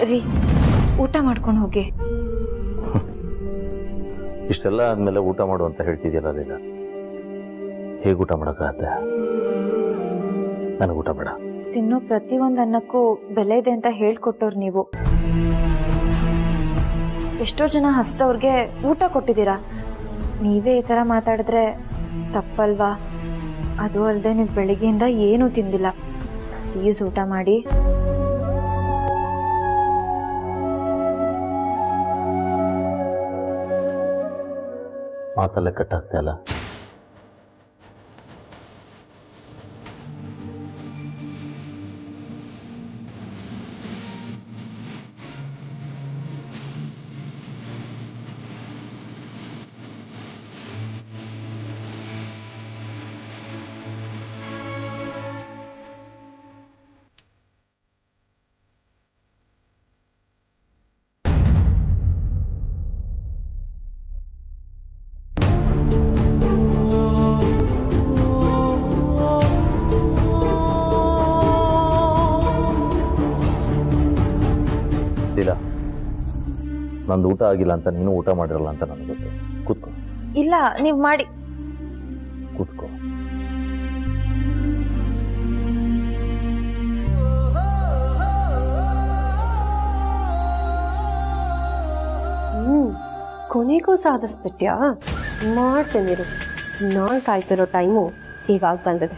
ಸರಿ, ಊಟ ಮಾಡ್ಕೊಂಡು ಹೋಗಿ. ಇಷ್ಟೆಲ್ಲ ಆದ್ಮೇಲೆ ಊಟ ಮಾಡು ಅಂತ ಹೇಳ್ತಿದ್ಯಲ್ಲ ಲೀಲಾ, ಹೇಗೆ ಊಟ ಮಾಡೋಕ್ಕಾಗತ್ತೆ? ನನಗೆ ಊಟ ಬೇಡ. ತಿನ್ನೋ ಪ್ರತಿಯೊಂದು ಅನ್ನಕ್ಕೂ ಬೆಲೆ ಇದೆ ಅಂತ ಹೇಳ್ಕೊಟ್ಟವ್ರು ನೀವು. ಎಷ್ಟೋ ಜನ ಹಸ್ತವ್ರಿಗೆ ಊಟ ಕೊಟ್ಟಿದ್ದೀರಾ, ನೀವೇ ಈ ಥರ ಮಾತಾಡಿದ್ರೆ ತಪ್ಪಲ್ವಾ? ಅದು ಅಲ್ಲದೆ ನೀವು ಬೆಳಿಗ್ಗೆಯಿಂದ ಏನೂ ತಿಂದಿಲ್ಲ. ಪ್ಲೀಸ್ ಊಟ ಮಾಡಿ. ಮಾತಲ್ಲೇ ಕಟ್ಟಾಗ್ತಾ ಇಲ್ಲ. ಲೀಲಾ, ನಂದು ಊಟ ಆಗಿಲ್ಲ ಅಂತ ನೀನು ಊಟ ಮಾಡಿರಲ್ಲ ಅಂತ ನನಗೆ ಗೊತ್ತು. ಕೂತ್ಕೋ. ಇಲ್ಲ, ನೀವು ಮಾಡಿ. ಕೂತ್ಕೋ. ಕೊನೆಗೂ ಸಾಧಿಸ್ಬಿಟ್ಯಾ? ಮಾಡ್ತೇನಿರು. ನಾನು ಕಾಯ್ತಿರೋ ಟೈಮು ಹೀಗಾಗಿ ಬಂದಿದೆ.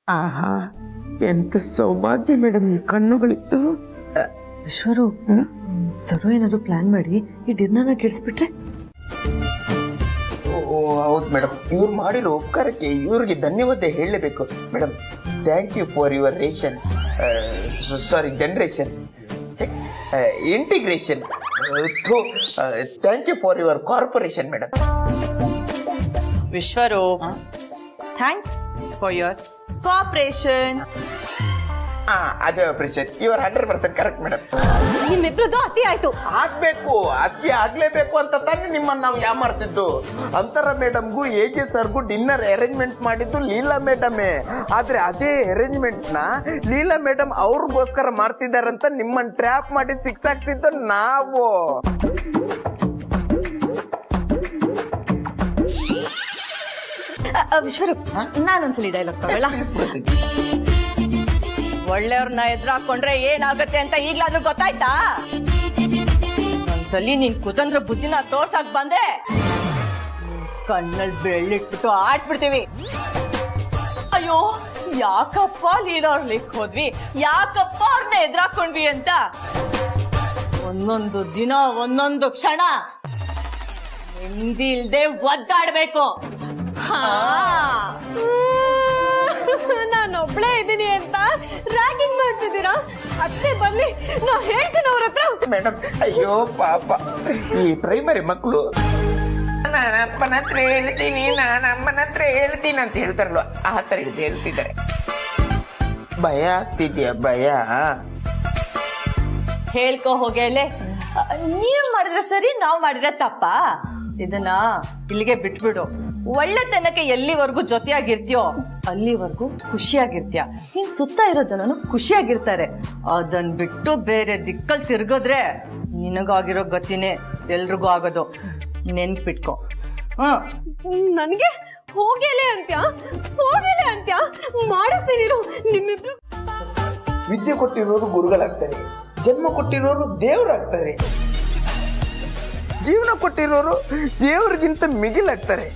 ಆಹಾ, ಎಂತ ಸೌಭಾಗ್ಯ ಮೇಡಮ್ ಈ ಕಣ್ಣುಗಳಿತ್ತು. ವಿಶ್ವರು, ಸರು ಏನಾದ್ರು ಪ್ಲಾನ್ ಮಾಡಿ ಈ ಡಿನ್ನರ್ನ ಕೆಡಿಸ್ಬಿಟ್ರೆ? ಓ ಹೌದು ಮೇಡಮ್, ಇವ್ರು ಮಾಡಿರೋ ಉಪಕಾರಕ್ಕೆ ಇವ್ರಿಗೆ ಧನ್ಯವಾದ ಹೇಳಲೇಬೇಕು madam. Thank you for your ration, sorry generation, integration. Thank you for your corporation madam. ವಿಶ್ವರು, ಥ್ಯಾಂಕ್ಸ್ ಫಾರ್ ಯುವರ್ ಕೋಆಪರೇಷನ್. ಅದೇ operation. You are 100% correct madam. ನಿಮ್ಮಿಬ್ರದ್ದು ಅತಿ ಆಯ್ತು. ಆಗ್ಬೇಕು, ಅತಿ ಆಗ್ಲೇಬೇಕು ಅಂತ ತಾನೇ ನಿಮ್ಮನ್ನ ನಾವು ಯಾಮಾಡ್ತಿದ್ದು. ಅಂತರ ಮೇಡಮ್ಗೂ ಎಜೆ ಸರ್ಗೂ ಡಿನ್ನರ್ ಅರೇಂಜ್ಮೆಂಟ್ ಮಾಡಿದ್ದು ಲೀಲಾ ಮೇಡಮೇ. ಆದ್ರೆ ಅದೇ ಅರೇಂಜ್ಮೆಂಟ್ ನ ಲೀಲಾ ಮೇಡಮ್ ಅವ್ರಿಗೋಸ್ಕರ ಮಾಡ್ತಿದಾರಂತ ನಿಮ್ಮನ್ನ ಟ್ರ್ಯಾಪ್ ಮಾಡಿ ಸಿಕ್ಸ್ ಆಗ್ತಿದ್ದು ನಾವು. ವಿಶ್ವರು, ನಾನೊಂದ್ಸಲಿ ಡೈಲಾಗ್ ತಗೊಳ್ಳ? ಒಳ್ಳೆಯವ್ರನ್ನ ಎದುರಾಕೊಂಡ್ರೆ ಏನಾಗುತ್ತೆ ಅಂತ ಈಗ್ಲಾದ್ರೂ ಗೊತ್ತಾಯ್ತಾ? ಒಂದ್ಸಲಿ ನೀನ್ ಕುತಂತ್ರ ಬುದ್ಧಿನ ತೋರ್ಸಕ್ ಬಂದ್ರೆ ಕಣ್ಣಲ್ಲಿ ಬೆಳ್ಳಿಟ್ಬಿಟ್ಟು ಆಡ್ಬಿಡ್ತೀವಿ. ಅಯ್ಯೋ, ಯಾಕಪ್ಪ ಲೀಲಾರ್ಲಿಕ್ ಹೋದ್ವಿ, ಯಾಕಪ್ಪ ಅವ್ರನ್ನ ಎದುರಾಕೊಂಡ್ವಿ ಅಂತ ಒಂದೊಂದು ದಿನ ಒಂದೊಂದು ಕ್ಷಣ ನೆಮ್ಮದಿ ಇಲ್ದೆ ಒದ್ದಾಡ್ಬೇಕು. ನಾನೊಬ್ಳೇ ಇದ್ದೀನಿ ಅಂತ ರ್ಯಾಗಿಂಗ್ ಮಾಡ್ತಿದ್ದೀರಾ? ಅತ್ತೆ ಬರ್ಲಿ, ನಾ ಹೇಳ್ತೀನಿ ಅವ್ರ ಹತ್ರ. ಮೇಡಮ್, ಅಯ್ಯೋ ಪಾಪ ಈ ಪ್ರೈಮರಿ ಮಕ್ಕಳು ನಾನು ಅಪ್ಪನ ಹತ್ರ ಹೇಳ್ತೀನಿ, ನಾನು ಅಮ್ಮನ ಹತ್ರ ಹೇಳ್ತೀನಿ ಅಂತ ಹೇಳ್ತಾರಲ್ವ, ಆ ತರ ಇದು ಹೇಳ್ತಿದ್ದಾರೆ. ಭಯ ಆಗ್ತಿದ್ಯಾ? ಭಯ ಹೇಳ್ಕೊ ಹೋಗಲೇ. ನೀವ್ ಮಾಡಿದ್ರೆ ಸರಿ, ನಾವ್ ಮಾಡಿದ್ರೆ ತಪ್ಪ? ಇದನ್ನ ಇಲ್ಲಿಗೆ ಬಿಟ್ಬಿಡು. ಒಳ್ಳೆತನಕ್ಕೆ ಎಲ್ಲಿವರೆಗೂ ಜೊತೆಯಾಗಿರ್ತೀಯೋ ಅಲ್ಲಿವರೆಗೂ ಖುಷಿಯಾಗಿರ್ತೀಯ. ನಿನ್ ಸುತ್ತ ಇರೋ ಜನನು ಖುಷಿಯಾಗಿರ್ತಾರೆ. ಅದನ್ ಬಿಟ್ಟು ಬೇರೆ ದಿಕ್ಕಲ್ಲಿ ತಿರ್ಗಿದ್ರೆ ನಿನಗಾಗಿರೋ ಗತಿನೇ ಎಲ್ರಿಗೂ ಆಗೋದು. ನೆನ್ಪಿಟ್ಕೊ. ನನಗೆ ಹೋಗಲೇ ಅಂತ್ಯ, ಹೋಗಲೇ ಅಂತ್ಯ ಮಾಡಿಸ್ತೀನಿ ನಿಮ್ಮಿಬ್ರು. ವಿದ್ಯೆ ಕೊಟ್ಟಿರೋರು ಗುರುಗಳಾಗ್ತಾರೆ, ಜನ್ಮ ಕೊಟ್ಟಿರೋರು ದೇವರಾಗ್ತಾರೆ, ಜೀವನ ಕೊಟ್ಟಿರೋರು ದೇವ್ರಿಗಿಂತ ಮಿಗಿಲಾಗ್ತಾರೆ.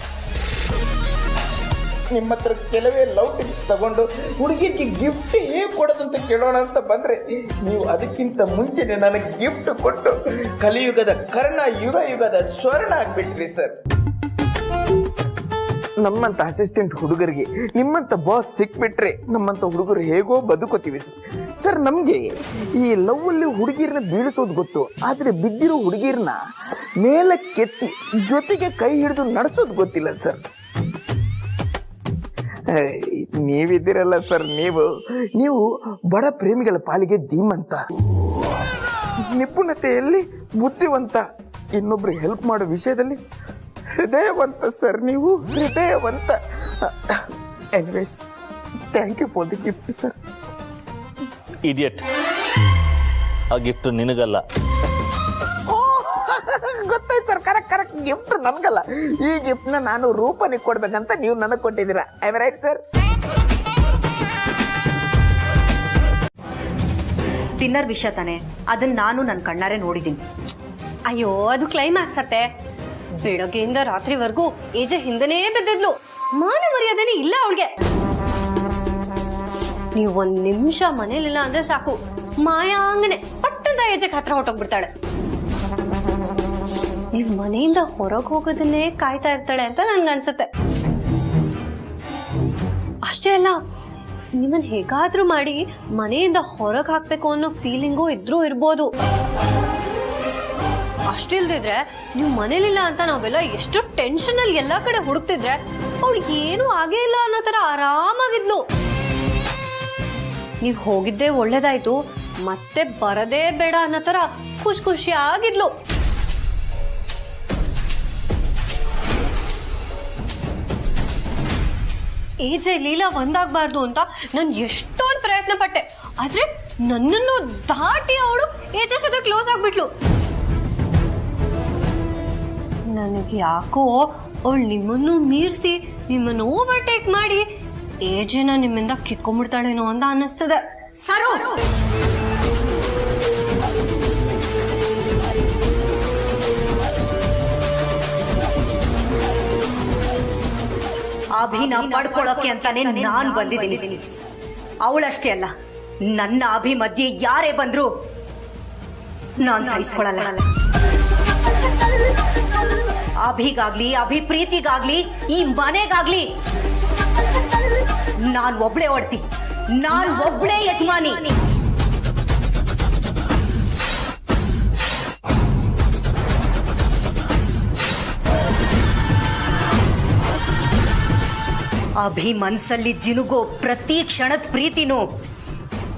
ನಿಮ್ಮ ಹತ್ರ ಕೆಲವೇ ಲವ್ ಟಿಪ್ಸ್ ತಗೊಂಡು ಹುಡುಗಿಗೆ ಗಿಫ್ಟ್ ಹೇಗೆ ಕೊಡೋದಂತ ಕೇಳೋಣ ಅಂತ ಬಂದ್ರೆ ನೀವು ಅದಕ್ಕಿಂತ ಮುಂಚೆನೆ ನನಗೆ ಗಿಫ್ಟ್ ಕೊಟ್ಟು ಕಲಿಯುಗದ ಕರ್ಣ, ಯುಗ ಯುಗದ ಸ್ವರ್ಣ ಆಗ್ಬಿಟ್ರಿ ಸರ್. ನಮ್ಮಂತ ಅಸಿಸ್ಟೆಂಟ್ ಹುಡುಗರಿಗೆ ನಿಮ್ಮಂತ ಬಾಸ್ ಸಿಕ್ಬಿಟ್ರೆ ನಮ್ಮಂತ ಹುಡುಗರು ಹೇಗೋ ಬದುಕೋತೀವಿ ಸರ್. ನಮ್ಗೆ ಈ ಲವ್ ಅಲ್ಲಿ ಹುಡುಗಿರ್ನ ಬೀಳಿಸೋದು ಗೊತ್ತು, ಆದ್ರೆ ಬಿದ್ದಿರೋ ಹುಡುಗಿರ್ನ ಮೇಲಕ್ಕೆತ್ತಿ ಜೊತೆಗೆ ಕೈ ಹಿಡಿದು ನಡೆಸೋದು ಗೊತ್ತಿಲ್ಲ ಸರ್. ನೀವಿದ್ದೀರಲ್ಲ ಸರ್, ನೀವು ಬಡ ಪ್ರೇಮಿಗಳ ಪಾಲಿಗೆ ಧೀಮಂತ, ನಿಪುಣತೆಯಲ್ಲಿ ಬುದ್ಧಿವಂತ, ಇನ್ನೊಬ್ರಿಗೆ ಹೆಲ್ಪ್ ಮಾಡೋ ವಿಷಯದಲ್ಲಿ ಹೃದಯವಂತ ಸರ್. ನೀವು ಹೃದಯವಂತ. Anyways, thank you for the gift sir. Idiot, ಆ ಗಿಫ್ಟ್ ನಿನಗಲ್ಲ. ಗೊತ್ತಾಯ್ತು ಸರ್, ಕರೆಕ್ಟ್. ಗಿಫ್ಟ್ ನನ್ಗಲ್ಲ. ಈ ಗಿಫ್ಟ್ ನ ನಾನು ರೂಪನಿಗೆ ಕೊಡ್ಬೇಕಂತ ನೀವು ನನಗೆ ಕೊಟ್ಟಿದ್ದೀರಾ. I right sir? ಡಿನ್ನರ್ ವಿಷಯ ತಾನೆ, ಅದನ್ನ ನಾನು ನನ್ನ ಕಣ್ಣಾರೆ ನೋಡಿದ್ದೀನಿ. ಅಯ್ಯೋ, ಅದು ಕ್ಲೈಮ್ಯಾಕ್ಸ್ ಅತ್ತೆ. ಬೆಳಗ್ಗೆಯಿಂದ ರಾತ್ರಿವರೆಗೂ ಏಜೆ ಹಿಂದನೇ ಬಿದ್ದಿದ್ಲು. ಮಾನ ಮರ್ಯಾದೆನೇ ಇಲ್ಲ ಅವಳಿಗೆ. ನೀವು 1 ನಿಮಿಷ ಮನೇಲಿಲ್ಲ ಅಂದ್ರೆ ಸಾಕು, ಮಾಯಾಂಗನೆ ಪಟ್ಟದ ಏಜೆಗೆ ಹತ್ರ ಹೊಟ್ಟೋಗ್ಬಿಡ್ತಾಳೆ. ನೀವ್ ಮನೆಯಿಂದ ಹೊರಗೆ ಹೋಗೋದನ್ನೇ ಕಾಯ್ತಾ ಇರ್ತಾಳೆ ಅಂತ ನನ್ಗನ್ಸತ್ತೆ. ಅಷ್ಟೇ ಅಲ್ಲ, ನಿಮ್ಮನ್ ಹೇಗಾದ್ರೂ ಮಾಡಿ ಮನೆಯಿಂದ ಹೊರಗೆ ಹಾಕ್ಬೇಕು ಅನ್ನೋ ಫೀಲಿಂಗು ಇರ್ಬೋದು. ಅಷ್ಟಿಲ್ದಿದ್ರೆ ನೀವು ಮನೇಲಿಲ್ಲ ಅಂತ ನಾವೆಲ್ಲ ಎಷ್ಟು ಟೆನ್ಷನ್ ಅಲ್ಲಿ ಎಲ್ಲಾ ಕಡೆ ಹುಡುಕ್ತಿದ್ರೆ ಅವಳಿಗೆ ಏನು ಆಗೇ ಇಲ್ಲ ಅನ್ನೋ ತರ ಆರಾಮಾಗಿದ್ಲು. ನೀವ್ ಹೋಗಿದ್ದೆ ಒಳ್ಳೇದಾಯ್ತು, ಮತ್ತೆ ಬರದೇ ಬೇಡ ಅನ್ನೋ ತರ ಖುಷಿಯಾಗಿದ್ಲು. ಏಜೆ ಲೀಲಾ ಒಂದಾಗ್ಬಾರ್ದು ಅಂತ ನಾನು ಎಷ್ಟೊಂದು ಪ್ರಯತ್ನ ಪಟ್ಟೆ, ಆದ್ರೆ ನನ್ನನ್ನು ದಾಟಿ ಅವಳು ಏಜೆ ಜೊತೆ ಕ್ಲೋಸ್ ಆಗ್ಬಿಟ್ಲು. ನನಗೆ ಯಾಕೋ ಅವಳು ನಿಮ್ಮನ್ನು ಮೀರಿಸಿ ನಿಮ್ಮನ್ನು ಓವರ್ಟೇಕ್ ಮಾಡಿ ಏಜೆನ ನಿಮ್ಮಿಂದ ಕಿತ್ಕೊಂಡ್ಬಿಡ್ತಾಳೇನೋ ಅಂತ ಅನ್ನಿಸ್ತದೆ. ಸರು, ಅಭಿನ ಪಡ್ಕೊಳ್ಳೋಕೆ ಅಂತಾನೆ ನಾನ್ ಬಂದಿದ್ದೀನಿ. ಅವಳಷ್ಟೇ ಅಲ್ಲ, ನನ್ನ ಅಭಿ ಮಧ್ಯೆ ಯಾರೇ ಬಂದ್ರು ನಾನ್ ಸಹಿಸ್ಕೊಳ್ಳಲ್ಲ. ಅಭಿಗಾಗ್ಲಿ, ಅಭಿ ಪ್ರೀತಿಗಾಗ್ಲಿ, ಈ ಮನೆಗಾಗ್ಲಿ ನಾನ್ ಒಬ್ಳೆ ಒಡ್ತಿ, ನಾನ್ ಒಬ್ಳೆ ಯಜಮಾನಿ. ಅಭಿ ಮನ್ಸಲ್ಲಿ ಜಿನುಗೋ ಪ್ರತಿ ಕ್ಷಣದ ಪ್ರೀತಿನೂ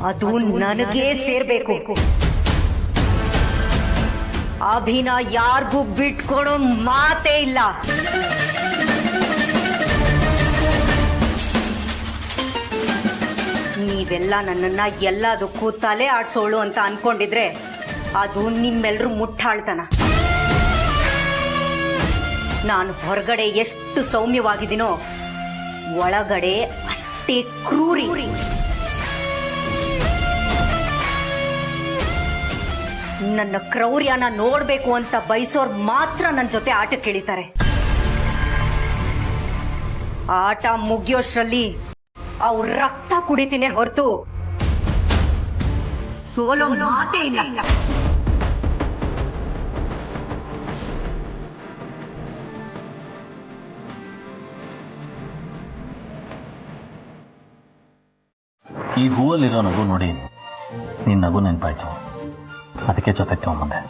ಅದು ನನಗೇ ಸೇರ್ಬೇಕು. ಅಭಿನ ಯಾರಿಗೂ ಬಿಟ್ಕೊಡೋ ಮಾತೇ ಇಲ್ಲ. ನೀವೆಲ್ಲ ನನ್ನನ್ನ ಎಲ್ಲದಕ್ಕೂ ತಲೆ ಆಡ್ಸೋಳು ಅಂತ ಅನ್ಕೊಂಡಿದ್ರೆ ಅದು ನಿಮ್ಮೆಲ್ರೂ ಮುಟ್ಟಾಳ್ತನ. ನಾನು ಹೊರಗಡೆ ಎಷ್ಟು ಸೌಮ್ಯವಾಗಿದ್ದೀನೋ ಒಳಗಡೆ ಅಷ್ಟೇ ಕ್ರೂರಿ. ನನ್ನ ಕ್ರೌರ್ಯನ ನೋಡ್ಬೇಕು ಅಂತ ಬಯಸೋರ್ ಮಾತ್ರ ನನ್ನ ಜೊತೆ ಆಟಕ್ಕೆ ಇಳಿತಾರೆ. ಆಟ ಮುಗಿಯೋಷ್ಟ್ರಲ್ಲಿ ಅವ್ರ ರಕ್ತ ಕುಡಿತೀನಿ ಹೊರತು ಸೋಲೋ ಮಾತೇ ಇಲ್ಲ. ಈ ಹೂವಲ್ಲಿರೋ ನಗು ನೋಡಿ ನಿನ್ನ ನಗು ನೆನಪಾಯ್ತು, ಅದಕ್ಕೆ ಜೊತೆ ತಗೊಂಬಂದೆ.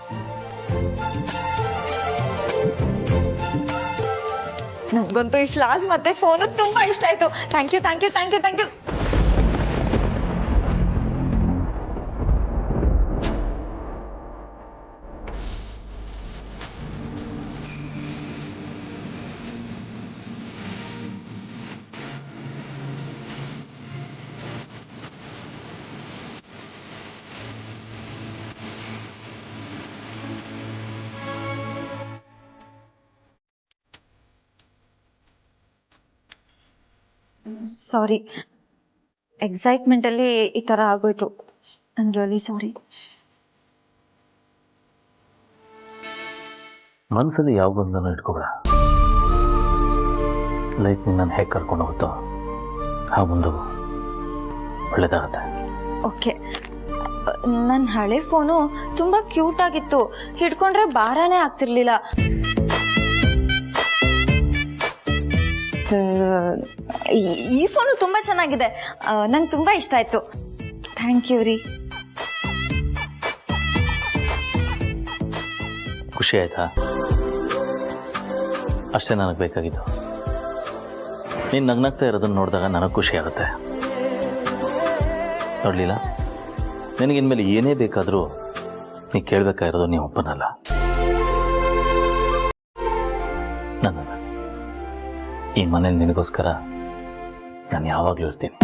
ನನಗಂತೂ ಈ ಫ್ಲಾಸ್ ಮತ್ತೆ ಫೋನು ತುಂಬಾ ಇಷ್ಟ ಆಯ್ತು. Thank you. ಸಾರಿ, ಎಕ್ಸೈಟ್ಮೆಂಟ್ ಅಲ್ಲಿ ಈ ತರ ಆಗೋಯ್ತು. I am really sorry. ಮನಸ್ಸಲ್ಲಿ ಯಾವ ಬಂಧನ ಇಟ್ಕೋಬೇಡ. ಲೈಫ್ ನಿನ್ನನ್ನು ಹೇಗೆ ಕರ್ಕೊಂಡು ಹೋಗುತ್ತೋ ಆ ಮುಂದೆ ಒಳ್ಳೇದಾಗತ್ತೆ. ಓಕೆ, ನನ್ನ ಹಳೆ ಫೋನು ತುಂಬಾ ಕ್ಯೂಟ್ ಆಗಿತ್ತು, ಹಿಡ್ಕೊಂಡ್ರೆ ಭಾರನೇ ಆಗ್ತಿರ್ಲಿಲ್ಲ. ಈ ಫೋನು ತುಂಬ ಚೆನ್ನಾಗಿದೆ, ನಂಗೆ ತುಂಬ ಇಷ್ಟ ಆಯಿತು. ಥ್ಯಾಂಕ್ ಯು ರೀ. ಖುಷಿ ಆಯ್ತಾ? ಅಷ್ಟೇ ನನಗೆ ಬೇಕಾಗಿದ್ದು. ನೀನು ನಗ್ನಗ್ತಾ ಇರೋದನ್ನ ನೋಡಿದಾಗ ನನಗೆ ಖುಷಿ ಆಗುತ್ತೆ. ನೋಡಲಿಲ್ಲ, ನಿನಗಿನ್ಮೇಲೆ ಏನೇ ಬೇಕಾದರೂ ನೀ ಕೇಳಬೇಕಾಗಿರೋದು ನೀವು ಒಪ್ಪನಲ್ಲ. ನನ್ನನ್ನು ಈ ಮನೇಲಿ ನಿನಗೋಸ್ಕರ ನಾನು ಯಾವಾಗಲೂ ಇರ್ತೀನಿ.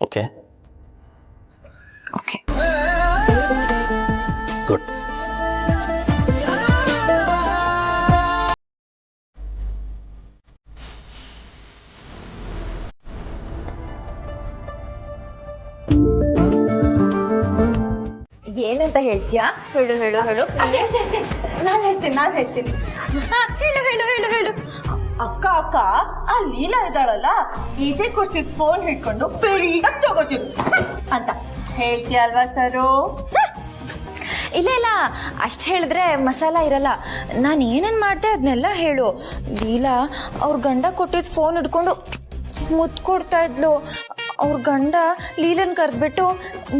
Okay okay. ಗುಡ್. ಏನಂತ ಹೇಳ್ತೀಯಾ? ಹೇಳು ಹೇಳು ಹೇಳು. ನಾನು ಹೇಳ್ತೀನಿ. ಹೇಳು ಹೇಳು ಹೇಳು ಹೇಳು. ಅಕ್ಕ ಆ ಲೀಲಾ ಇದ್ದಾಳಲ್ಲ, ಈಜೆ ಕೊಡ್ಸಿದ್ ಫೋನ್ ಹಿಡ್ಕೊಂಡು ಬೇಗ ತಗೋತೀವಿ ಅಂತ ಹೇಳ್ತೀಯ ಅಲ್ವಾ ಸರು? ಇಲ್ಲ ಇಲ್ಲ, ಅಷ್ಟು ಹೇಳಿದ್ರೆ ಮಸಾಲ ಇರಲ್ಲ. ನಾನು ಏನೇನು ಮಾಡ್ದೆ ಅದನ್ನೆಲ್ಲ ಹೇಳು. ಲೀಲಾ ಅವ್ರ ಗಂಡ ಕೊಟ್ಟಿದ್ದು ಫೋನ್ ಹಿಡ್ಕೊಂಡು ಮುತ್ತು ಕೊಡ್ತಾ ಇದ್ಲು. ಅವ್ರ ಗಂಡ ಲೀಲನ್ ಕರೆದ್ಬಿಟ್ಟು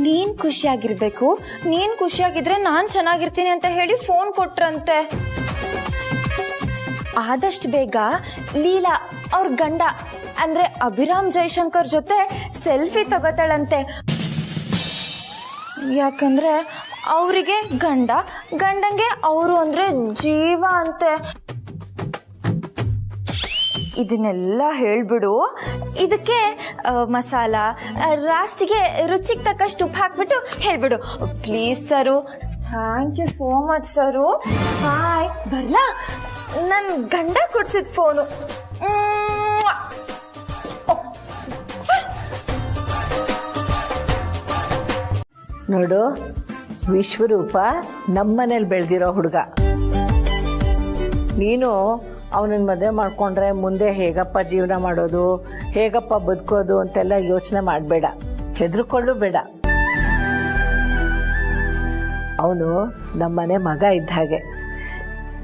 ನೀನು ಖುಷಿಯಾಗಿರ್ಬೇಕು, ನೀನು ಖುಷಿಯಾಗಿದ್ರೆ ನಾನು ಚೆನ್ನಾಗಿರ್ತೀನಿ ಅಂತ ಹೇಳಿ ಫೋನ್ ಕೊಟ್ರಂತೆ. ಆದಷ್ಟು ಬೇಗ ಲೀಲಾ ಅವ್ರ ಗಂಡ ಅಂದ್ರೆ ಅಭಿರಾಮ್ ಜೈಶಂಕರ್ ಜೊತೆ ಸೆಲ್ಫಿ ತಗೋತಾಳಂತೆ. ಯಾಕಂದ್ರೆ ಅವರಿಗೆ ಗಂಡಂಗೆ ಅವರು ಅಂದ್ರೆ ಜೀವ ಅಂತೆ. ಇದನ್ನೆಲ್ಲ ಹೇಳ್ಬಿಡು. ಇದಕ್ಕೆ ಮಸಾಲ ಲಾಸ್ಟಿಗೆ ರುಚಿಗೆ ತಕ್ಕಷ್ಟು ಉಪ್ಪು ಹಾಕ್ಬಿಟ್ಟು ಹೇಳ್ಬಿಡು please sir. Thank you so much sir. Hi. ಬರ್ಲಾ? ನನ್ನ ಗಂಡ ಕೊಡ್ಸಿದ ಫೋನು. ನೋಡು, ವಿಶ್ವರೂಪ ನಮ್ಮನೇಲಿ ಬೆಳೆದಿರೋ ಹುಡುಗ. ನೀನು ಅವನನ್ನ ಮದುವೆ ಮಾಡ್ಕೊಂಡ್ರೆ ಮುಂದೆ ಹೇಗಪ್ಪ ಜೀವನ ಮಾಡೋದು, ಹೇಗಪ್ಪ ಬದುಕೋದು ಅಂತೆಲ್ಲ ಯೋಚನೆ ಮಾಡಬೇಡ, ಹೆದರ್ಕೊಳ್ಳು ಬೇಡ. ಅವನು ನಮ್ಮನೆ ಮಗ ಇದ್ದ ಹಾಗೆ.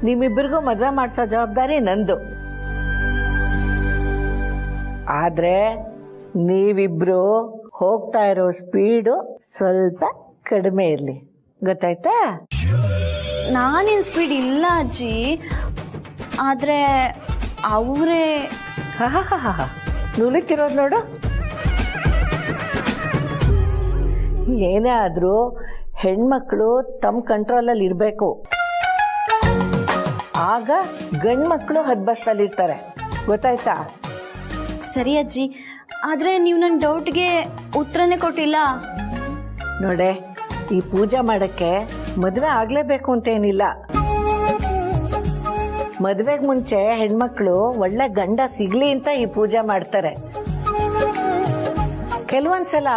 ನಿಮ್ಮಿಬ್ಬರಿಗೂ ಮದುವೆ ಮಾಡಿಸೋ ಜವಾಬ್ದಾರಿ ನಂದು. ಆದ್ರೆ ನೀವಿಬ್ರು ಹೋಗ್ತಾ ಇರೋ ಸ್ಪೀಡು ಸ್ವಲ್ಪ ಕಡಿಮೆ ಇರಲಿ, ಗೊತ್ತಾಯ್ತಾ? ನಾನೇನು ಸ್ಪೀಡ್ ಇಲ್ಲ ಅಜ್ಜಿ, ಆದ್ರೆ ಅವರೇ ನುಲಿತಿರೋದು ನೋಡು. ಏನೇ ಆದ್ರೂ ಹೆಣ್ಮಕ್ಳು ತಮ್ಮ ಕಂಟ್ರೋಲಲ್ಲಿ ಇರಬೇಕು. ಆಗ ಗಂಡ್ಮಕ್ಳು ಹದ್ಬಸ್ತಲ್ಲಿ ಇರ್ತಾರೆ, ಗೊತ್ತಾಯ್ತಾ? ಸರಿ ಅಜ್ಜಿ, ಆದ್ರೆ ನೀವು ನನ್ನ ಡೌಟ್ಗೆ ಉತ್ತರನೇ ಕೊಟ್ಟಿಲ್ಲ. ನೋಡೆ, ಈ ಪೂಜೆ ಮಾಡಕ್ಕೆ ಮದುವೆ ಆಗ್ಲೇಬೇಕು ಅಂತೇನಿಲ್ಲ. ಮದುವೆಗೆ ಮುಂಚೆ ಹೆಣ್ಮಕ್ಳು ಒಳ್ಳೆ ಗಂಡ ಸಿಗ್ಲಿ ಅಂತ ಈ ಪೂಜೆ ಮಾಡ್ತಾರೆ. ಕೆಲವೊಂದ್ಸಲ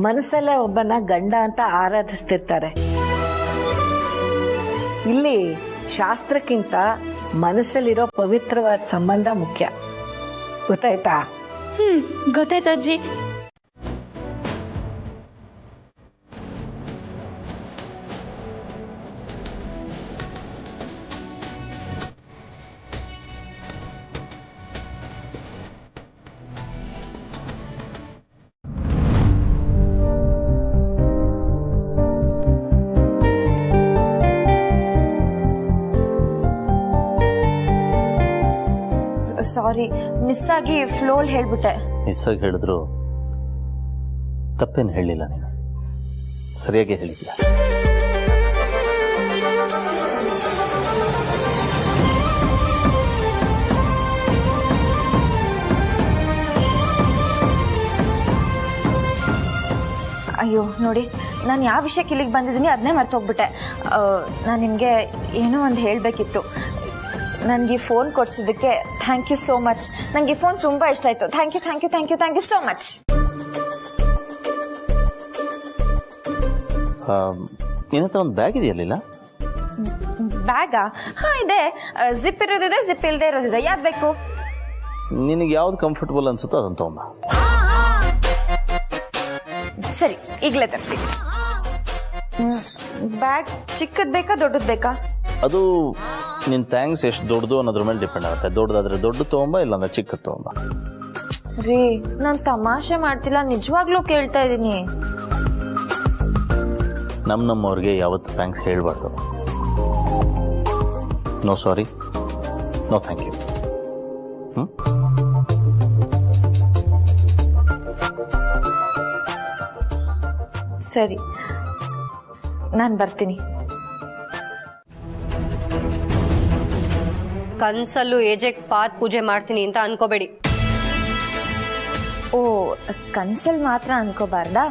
ಮನಸ್ಸಲ್ಲೇ ಒಬ್ಬನ ಗಂಡ ಅಂತ ಆರಾಧಿಸ್ತಿರ್ತಾರೆ. ಇಲ್ಲಿ ಶಾಸ್ತ್ರಕ್ಕಿಂತ ಮನಸ್ಸಲ್ಲಿರೋ ಪವಿತ್ರವಾದ ಸಂಬಂಧ ಮುಖ್ಯ, ಗೊತ್ತಾಯ್ತಾ? ಗೊತ್ತಾಯ್ತು ಅಜ್ಜಿ. ಸಾರಿ, ಮಿಸ್ ಆಗಿ ಫ್ಲೋಲ್ ಹೇಳ್ಬಿಟ್ಟೆ. ಮಿಸ್ ಆಗಿ ಹೇಳಿದ್ರು ತಪ್ಪೇನು ಹೇಳಿಲ್ಲ, ನೀನು ಸರಿಯಾಗಿ ಹೇಳಿದ್ಯಾ. ಅಯ್ಯೋ ನೋಡಿ, ನಾನು ಯಾವ ವಿಷಯಕ್ಕೆ ಇಲ್ಲಿಗೆ ಬಂದಿದ್ದೀನಿ ಅದನ್ನೇ ಮರ್ತೋಗ್ಬಿಟ್ಟೆ. ನಾನು ನಿಮಗೆ ಏನೋ ಒಂದು ಹೇಳಬೇಕಿತ್ತು. ನನಗೆ ಫೋನ್ ಕೊಡ್ಸಿದ್ದಕ್ಕೆ ಥ್ಯಾಂಕ್ ಯು ಸೋ ಮಚ್. ನನಗೆ ಫೋನ್ ತುಂಬ ಇಷ್ಟ ಆಯಿತು. Thank you thank you thank you thank you so much. ನಿನ್ನ ಹತ್ರ ಒಂದು ಬ್ಯಾಗ್ ಇದೆಯಲ್ಲ? ಬ್ಯಾಗಾ? ಹಾ ಇದೆ. ಜಿಪ್ ಇರೋದಿದೆ, ಜಿಪ್ ಇಲ್ಲದೆ ಇರೋದಿದೆ. ಯಾವ್ದು ಬೇಕು? ನಿನಗೆ ಯಾವ್ದು ಕಂಫರ್ಟಬಲ್ ಅನ್ಸುತ್ತೋ ಅದನ್ನ ತಗೊಂಬ. ಸರಿ, ಈಗಲೇ ತರ್ತೀನಿ. ಬ್ಯಾಗ್ ಚಿಕ್ಕದ್ ಬೇಕಾ ದೊಡ್ಡದ್ ಬೇಕಾ? ಅದು ನಿನ್ ಥ್ಯಾಂಕ್ಸ್ ಎಷ್ಟು ದೊಡ್ಡದು ಅನ್ನೋದ್ರ ಮೇಲೆ ಡಿಪೆಂಡ್ ಆಗುತ್ತೆ. ದೊಡ್ಡದಾದ್ರೆ ದೊಡ್ಡ ತಗೊಂಬ, ಇಲ್ಲಾಂದ್ರೆ ಚಿಕ್ಕದ್ ತಗೊಂಬ. ರೀ, ನಾನ್ ತಮಾಷೆ ಮಾಡ್ತಿಲ್ಲ, ನಿಜವಾಗ್ಲೂ ಕೇಳ್ತಾ ಇದೀನಿ. ನಮ್ಮವ್ರಿಗೆ ಯಾವತ್ತು ಥ್ಯಾಂಕ್ಸ್ ಹೇಳ್ಬಾರ್ದು. No sorry, no thank you. ಸರಿ, ನಾನ್ ಬರ್ತೀನಿ. ಕನ್ಸಲ್ಲೂ ಏಜೆಗ್ ಪಾದ ಪೂಜೆ ಮಾಡ್ತೀನಿ ಅಂತ ಅನ್ಕೋಬೇಡಿ. ಓ, ಕನ್ಸಲ್ ಮಾತ್ರ ಅನ್ಕೋಬಾರ್ದಾ?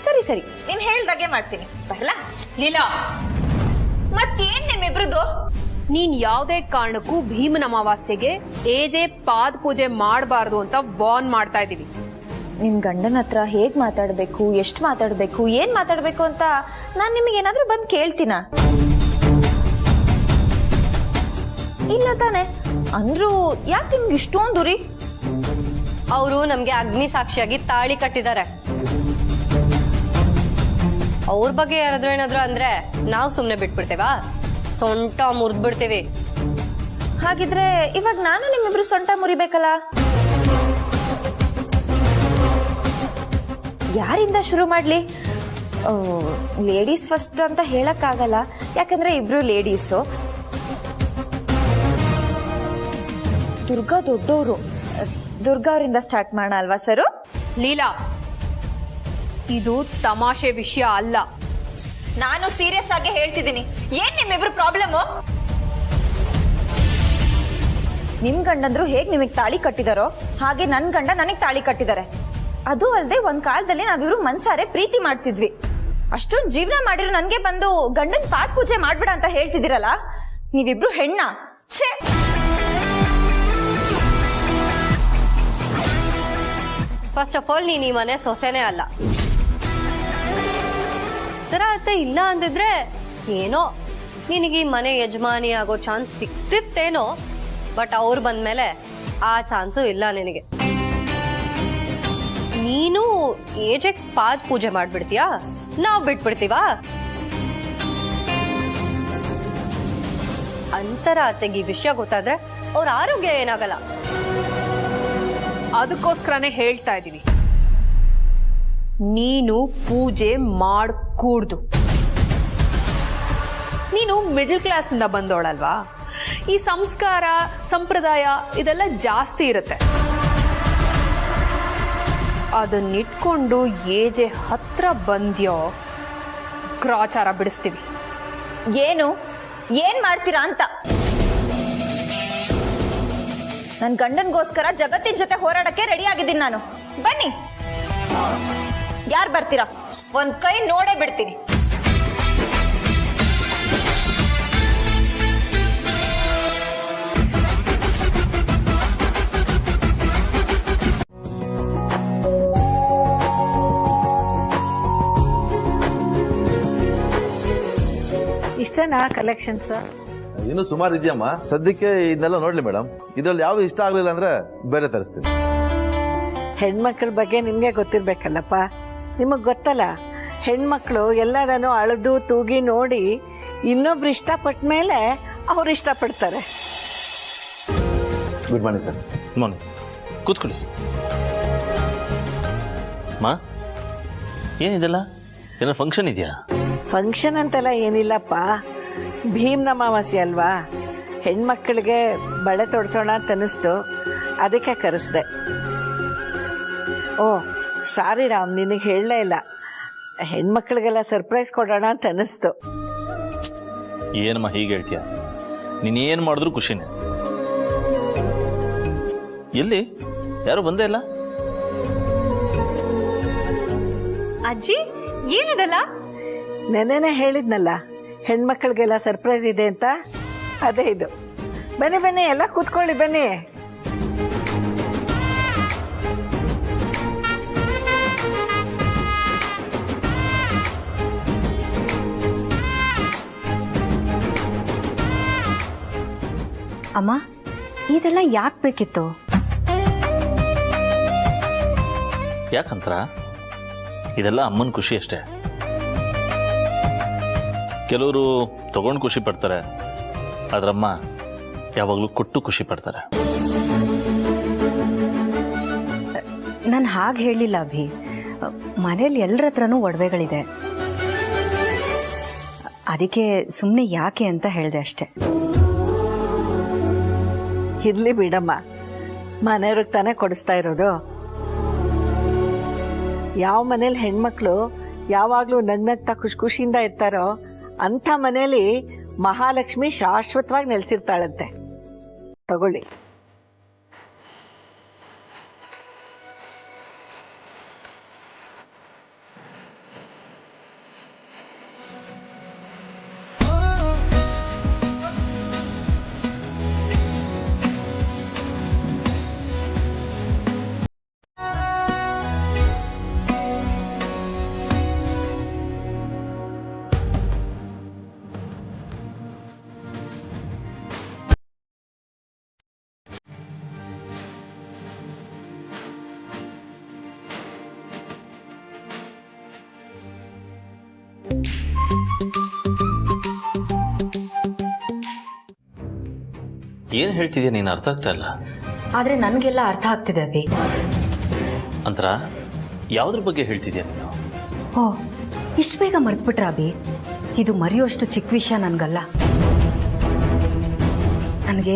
ಸರಿ ಸರಿ, ನೀನ್ ಹೇಳ್ದಾಗೆ ಮಾಡ್ತೀನಿ. ಬರಲಾ? ಲೀಲಾ, ಮತ್ತೇನ್ ನಿಮ್ಮಿಬ್ರದ್ದು? ನೀನ್ ಯಾವುದೇ ಕಾರಣಕ್ಕೂ ಭೀಮನ ಅಮಾವಾಸ್ಯೆಗೆ ಏಜೆ ಪಾದ ಪೂಜೆ ಮಾಡಬಾರ್ದು ಅಂತ ವಾರ್ನ್ ಮಾಡ್ತಾ ಇದೀವಿ. ನಿಮ್ ಗಂಡನ ಹತ್ರ ಹೇಗ್ ಮಾತಾಡ್ಬೇಕು, ಎಷ್ಟ್ ಮಾತಾಡ್ಬೇಕು, ಏನ್ ಮಾತಾಡ್ಬೇಕು ಅಂತ ನಾನ್ ನಿಮಗೆ ಏನಾದ್ರೂ ಬಂದ್ ಕೇಳ್ತೀನ? ಇಲ್ಲ ತಾನೆ? ಅಂದ್ರೂ ಯಾಕೆ ನಿಮ್ಗೆ ಇಷ್ಟೊಂದು ರೀ? ಅವರು ನಮ್ಗೆ ಅಗ್ನಿ ಸಾಕ್ಷಿಯಾಗಿ ತಾಳಿ ಕಟ್ಟಿದ್ದಾರೆ. ಅವ್ರ ಬಗ್ಗೆ ಯಾರಾದ್ರೂ ಏನಾದ್ರು ಅಂದ್ರೆ ನಾವು ಸುಮ್ನೆ ಬಿಟ್ಬಿಡ್ತೇವಾ? ಸೊಂಟ ಮುರಿದ್ಬಿಡ್ತೀವಿ. ಹಾಗಿದ್ರೆ ಇವಾಗ ನಾನು ನಿಮ್ಮಿಬ್ರು ಸೊಂಟ ಮುರಿಬೇಕಲ್ಲ? ಯಾರಿಂದ ಶುರು ಮಾಡ್ಲಿ? ಲೇಡೀಸ್ ಫಸ್ಟ್ ಅಂತ ಹೇಳಕ್ ಆಗಲ್ಲ, ಯಾಕಂದ್ರೆ ಇಬ್ರು ಲೇಡೀಸು. ದುರ್ಗಾ ದೊಡ್ಡವರು, ದುರ್ಗಾ ಅವರಿಂದ ಸ್ಟಾರ್ಟ್ ಮಾಡೋಣ ಅಲ್ವಾ ಸರು? ಲೀಲಾ, ಇದು ತಮಾಷೆ ವಿಷಯ ಅಲ್ಲ. ನಾನು ಸೀರಿಯಸ್ ಆಗಿ ಹೇಳ್ತಿದ್ದೀನಿ. ಏನ್ ನಿಮ್ಮಿಬ್ರು ಪ್ರಾಬ್ಲಮ್? ನಿಮ್ ಗಂಡಂದ್ರು ಹೇಗ್ ನಿಮಗ್ ತಾಳಿ ಕಟ್ಟಿದಾರೋ ಹಾಗೆ ನನ್ ಗಂಡ ನನಗ್ ತಾಳಿ ಕಟ್ಟಿದ್ದಾರೆ. ಅದು ಅಲ್ಲದೆ ಒಂದ್ ಕಾಲದಲ್ಲಿ ನಾವಿಬ್ರು ಮನ್ಸಾರೆ ಪ್ರೀತಿ ಮಾಡ್ತಿದ್ವಿ. ಅಷ್ಟೊಂದ್ ಜೀವನ ಮಾಡಿರೋ ನನ್ಗೆ ಬಂದು ಗಂಡನ್ ಪಾದ ಪೂಜೆ ಮಾಡ್ಬೇಡ ಅಂತ ಹೇಳ್ತಿದ್ದೀರಲ್ಲ, ನೀವಿಬ್ರು ಹೆಣ್ಣ? ಛೇ! ಫಸ್ಟ್ ಆಫ್ ಆಲ್ ನೀನ್ ಈ ಮನೆ ಸೊಸೆನೇ ಅಲ್ಲ. ತರ ಅರ್ಥ ಇಲ್ಲ ಅಂದಿದ್ರೆ ಏನೋ ನಿನಗೆ ಈ ಮನೆ ಯಜಮಾನಿ ಆಗೋ ಚಾನ್ಸ್ ಸಿಕ್ತಿತ್ತೇನೋ. ಬಟ್ ಅವ್ರು ಬಂದ್ಮೇಲೆ ಆ ಚಾನ್ಸು ಇಲ್ಲ ನಿನಗೆ. ನೀನು ಏಜೆಗ್ ಪಾದ ಪೂಜೆ ಮಾಡ್ಬಿಡ್ತೀಯಾ? ನಾವ್ ಬಿಟ್ಬಿಡ್ತೀವಾ? ಅಂತರ ಅತ್ತೆಗೆ ಈ ವಿಷಯ ಗೊತ್ತಾದ್ರೆ ಅವ್ರ ಆರೋಗ್ಯ ಏನಾಗಲ್ಲ. ಅದಕ್ಕೋಸ್ಕರನೇ ಹೇಳ್ತಾ ಇದೀವಿ, ನೀನು ಪೂಜೆ ಮಾಡ್ಕೂಡ್ದು. ನೀನು ಮಿಡಲ್ ಕ್ಲಾಸ್ ಇಂದ ಬಂದೋಳಲ್ವಾ? ಈ ಸಂಸ್ಕಾರ ಸಂಪ್ರದಾಯ ಇದೆಲ್ಲ ಜಾಸ್ತಿ ಇರುತ್ತೆ. ಅದನ್ನಿಟ್ಕೊಂಡು ಏಜೆ ಹತ್ರ ಬಂದ್ಯೋ ಗ್ರಾಚಾರ ಬಿಡಿಸ್ತೀವಿ. ಏನು ಏನ್ ಮಾಡ್ತೀರಾ ಅಂತ? ನನ್ ಗಂಡನ್ಗೋಸ್ಕರ ಜಗತ್ತಿನ ಜೊತೆ ಹೋರಾಡಕ್ಕೆ ರೆಡಿ ಆಗಿದ್ದೀನಿ ನಾನು. ಬನ್ನಿ, ಯಾರು ಬರ್ತೀರಾ? ಒಂದ್ ಕೈ ನೋಡೇ ಬಿಡ್ತೀನಿ. ಇಷ್ಟನಾ ಕಲೆಕ್ಷನ್ಸ್? ಇನ್ನು ಸುಮಾರು ಇದೆಯಮ್ಮ. ಸದ್ಯಕ್ಕೆ ಇದನ್ನೆಲ್ಲ ನೋಡ್ಲಿ ಮೇಡಮ್. ಇದ್ರಲ್ಲಿ ಯಾವ್ದು ಇಷ್ಟ ಆಗ್ಲಿಲ್ಲ ಅಂದ್ರೆ ಬೇರೆ ತರಿಸ್ತೀನಿ. ಹೆಣ್ಮಕ್ಳ ಬಗ್ಗೆ ನಿಮ್ಗೆ ಗೊತ್ತಿರ್ಬೇಕಲ್ಲಪ್ಪ. ನಿಮಗ್ ಗೊತ್ತಲ್ಲ, ಹೆಣ್ಮಕ್ಳು ಎಲ್ಲರನ್ನು ಅಳದು ತೂಗಿ ನೋಡಿ ಇನ್ನೊಬ್ರು ಇಷ್ಟಪಟ್ಟ ಮೇಲೆ ಅವ್ರು ಇಷ್ಟಪಡ್ತಾರೆ. Good morning sir. ಮಾರ್ನಿಂಗ್. ಕೂತ್ಕೊಳ್ಳಿ. ಮಾ, ಏನಿದೆಲ್ಲ? ಏನೋ ಫಂಕ್ಷನ್ ಇದೆಯಾ? ಫಂಕ್ಷನ್ ಅಂತೆಲ್ಲ ಏನಿಲ್ಲಪ್ಪ, ಭೀಮ್ನ ಅಮಾವಾಸ್ಯೆ ಅಲ್ವಾ, ಹೆಣ್ಮಕ್ಳಿಗೆ ಬಳೆ ತೊಡ್ಸೋಣ ಅಂತ ಅನಿಸ್ತು, ಅದಕ್ಕೆ ಕರೆಸ್ದೆ. ಓ ಸಾರಿ ರಾಮ್, ನಿನಗೆ ಹೇಳಲೇ ಇಲ್ಲ, ಹೆಣ್ಮಕ್ಳಿಗೆಲ್ಲ ಸರ್ಪ್ರೈಸ್ ಕೊಡೋಣ ಅಂತ ಅನಿಸ್ತು. ಏನಮ್ಮ ಹೀಗೆ ಹೇಳ್ತೀಯ? ನೀನೇನು ಮಾಡಿದ್ರು ಖುಷಿನೇ. ಎಲ್ಲಿ ಯಾರು ಬಂದೇ ಇಲ್ಲ? ಅಜ್ಜಿ ಏನಿದಲ್ಲ? ನೆನ್ನೆನೆ ಹೇಳಿದ್ನಲ್ಲ ಹೆಣ್ಮಕ್ಳಿಗೆಲ್ಲ ಸರ್ಪ್ರೈಸ್ ಇದೆ ಅಂತ, ಅದೇ ಇದು. ಬನ್ನಿ ಬನ್ನಿ, ಎಲ್ಲ ಕೂತ್ಕೊಳ್ಳಿ ಬನ್ನಿ. ಅಮ್ಮ ಇದೆಲ್ಲ ಯಾಕೆ ಬೇಕಿತ್ತು? ಯಾಕಂತ್ರ ಇದೆಲ್ಲ ಅಮ್ಮನ ಖುಷಿ ಅಷ್ಟೇ. ಕೆಲವರು ತಗೊಂಡು ಖುಷಿ ಪಡ್ತಾರೆ, ಆದ್ರಮ್ಮ ಯಾವಾಗಲೂ ಕೊಟ್ಟು ಖುಷಿ ಪಡ್ತಾರೆ. ನಾನು ಹಾಗೆ ಹೇಳಿಲ್ಲ ಅಭಿ. ಮನೇಲಿ ಎಲ್ಲರ ಹತ್ರನೂ ಒಡವೆಗಳಿದೆ, ಅದಕ್ಕೆ ಸುಮ್ಮನೆ ಯಾಕೆ ಅಂತ ಹೇಳಿದೆ ಅಷ್ಟೆ. ಇರ್ಲಿ ಬಿಡಮ್ಮ, ಮನೆಯವ್ರಿಗೆ ತಾನೇ ಕೊಡಿಸ್ತಾ ಇರೋದು. ಯಾವ ಮನೇಲಿ ಹೆಣ್ಮಕ್ಳು ಯಾವಾಗ್ಲೂ ನಗ್ನಗ್ತಾ ಖುಷಿಯಿಂದ ಇರ್ತಾರೋ ಅಂಥ ಮನೇಲಿ ಮಹಾಲಕ್ಷ್ಮಿ ಶಾಶ್ವತವಾಗಿ ನೆಲೆಸಿರ್ತಾಳಂತೆ. ತಗೊಳ್ಳಿ. ಏನ್ ಹೇಳ್ತಿದ್ಯಾ ನೀನು? ಅರ್ಥ ಆಗ್ತಾ ಇಲ್ಲ. ಆದ್ರೆ ನನ್ಗೆಲ್ಲ ಅರ್ಥ ಆಗ್ತಿದೆ ಅಭಿ. ಅಂತರ ಯಾವ್ದ್ರ ಬಗ್ಗೆ ಹೇಳ್ತಿದ್ಯಾ ನೀನು? ಓ, ಇಷ್ಟು ಬೇಗ ಮರ್ತ್ಬಿಟ್ರ ಅಭಿ? ಇದು ಮರೆಯುವಷ್ಟು ಚಿಕ್ಕ ವಿಷಯ ನನ್ಗಲ್ಲ. ನನಗೆ